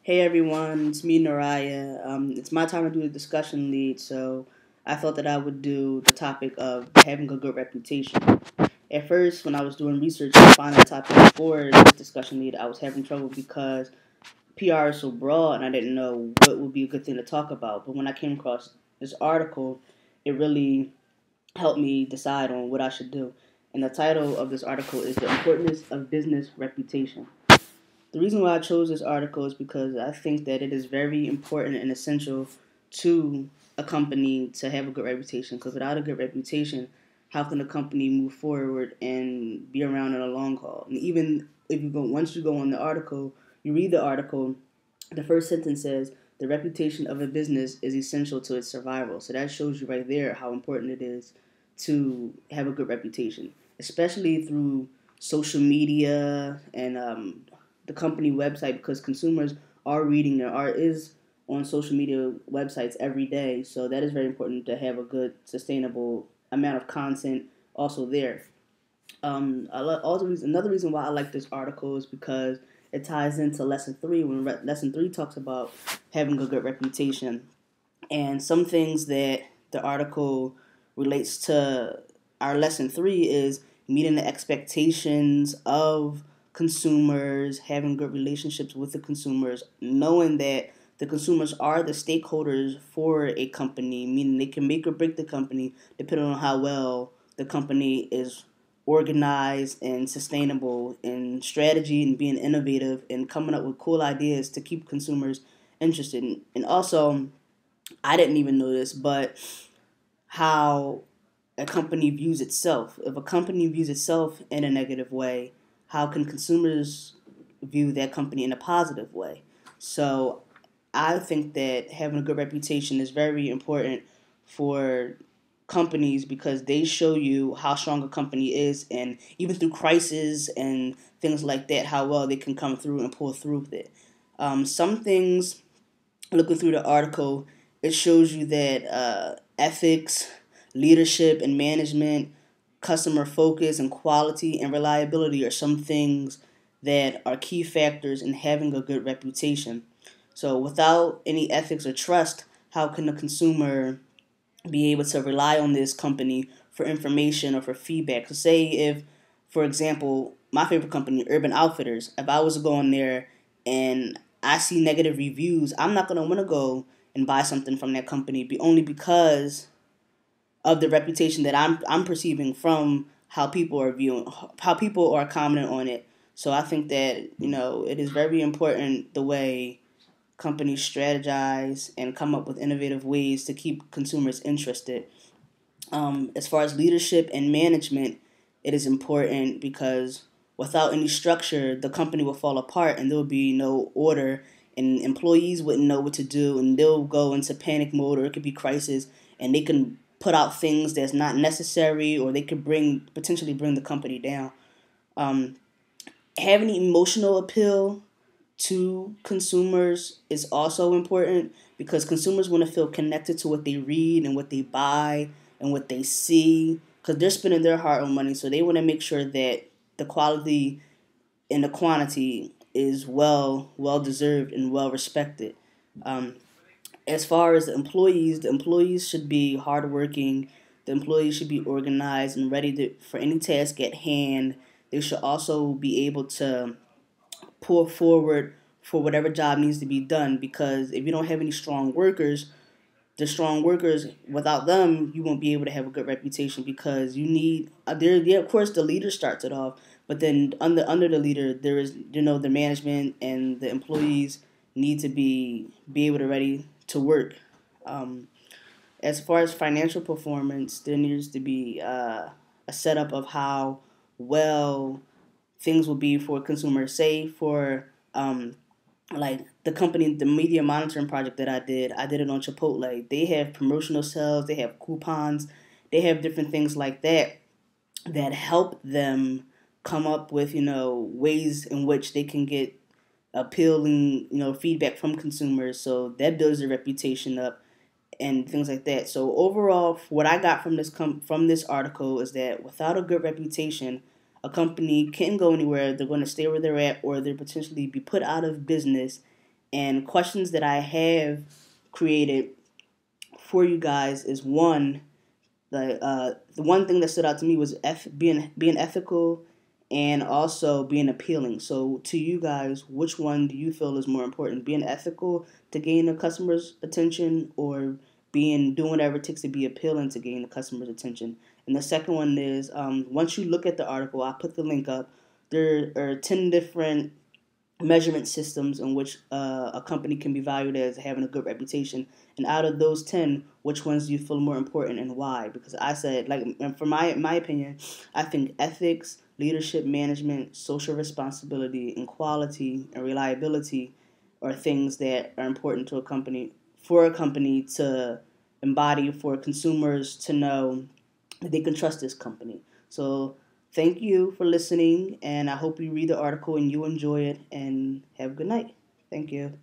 Hey everyone, it's me, Naraya. It's my time to do the discussion lead, so I thought that I would do the topic of having a good reputation. At first, when I was doing research to find a topic for this discussion lead, I was having trouble because PR is so broad and I didn't know what would be a good thing to talk about. But when I came across this article, it really helped me decide on what I should do. And the title of this article is The Importance of Business Reputation. The reason why I chose this article is because I think that it is very important and essential to a company to have a good reputation. Because without a good reputation, how can a company move forward and be around in a long haul? And even if you go, once you go on the article, you read the article, the first sentence says the reputation of a business is essential to its survival. So that shows you right there how important it is to have a good reputation, especially through social media and the company website, because consumers are reading their art is on social media websites every day. So that is very important to have a good, sustainable amount of content also there. Another reason why I like this article is because it ties into lesson three when lesson three talks about having a good reputation, and some things that the article relates to our lesson three is meeting the expectations of consumers, having good relationships with the consumers, knowing that the consumers are the stakeholders for a company, meaning they can make or break the company depending on how well the company is organized and sustainable in strategy and being innovative and coming up with cool ideas to keep consumers interested. And also, I didn't even know this, but how a company views itself. If a company views itself in a negative way, how can consumers view that company in a positive way? So I think that having a good reputation is very important for companies because they show you how strong a company is, and even through crisis and things like that, how well they can come through and pull through with it. Some things, looking through the article, it shows you that ethics, leadership, and management, customer focus, and quality and reliability are some things that are key factors in having a good reputation. So, without any ethics or trust, how can the consumer be able to rely on this company for information or for feedback? So, say if, for example, my favorite company, Urban Outfitters, if I was to go on there and I see negative reviews, I'm not gonna want to go and buy something from that company, only because of the reputation that I'm perceiving from how people are viewing, how people are commenting on it. So I think that it is very important the way companies strategize and come up with innovative ways to keep consumers interested. As far as leadership and management, it is important because without any structure, the company will fall apart and there will be no order, and employees wouldn't know what to do, and they'll go into panic mode, or it could be crisis, and they can put out things that's not necessary, or they could potentially bring the company down. Um, Having emotional appeal to consumers is also important because consumers want to feel connected to what they read and what they buy and what they see, because they're spending their hard-earned money, so they want to make sure that the quality and the quantity is well deserved and well respected. Um, as far as the employees should be hardworking. The employees should be organized and ready for any task at hand. They should also be able to pull forward for whatever job needs to be done, because if you don't have any strong workers, without them, you won't be able to have a good reputation, because you need there. Yeah, of course, the leader starts it off, but then under the leader, there is the management and the employees need to be able to ready to work. Um, as far as financial performance, there needs to be a setup of how well things will be for consumers. Say for like the company, the media monitoring project that I did it on Chipotle. They have promotional sales, they have coupons, they have different things like that that help them come up with ways in which they can get appealing feedback from consumers. So that builds their reputation up and things like that. So overall, what I got from from this article is that without a good reputation, a company can go anywhere. They're going to stay where they're at, or they're potentially be put out of business And questions that I have created for you guys is one, the one thing that stood out to me was being ethical and also being appealing. So to you guys, which one do you feel is more important? Being ethical to gain the customer's attention, or doing whatever it takes to be appealing to gain the customer's attention? And the second one is, once you look at the article, I put the link up. There are 10 different measurement systems in which a company can be valued as having a good reputation. And out of those 10, which ones do you feel more important and why? Because I said, like, and for my opinion, I think ethics, leadership, management, social responsibility, and quality and reliability are things that are important to a company, for a company to embody, for consumers to know that they can trust this company. So thank you for listening, and I hope you read the article and you enjoy it, and have a good night. Thank you.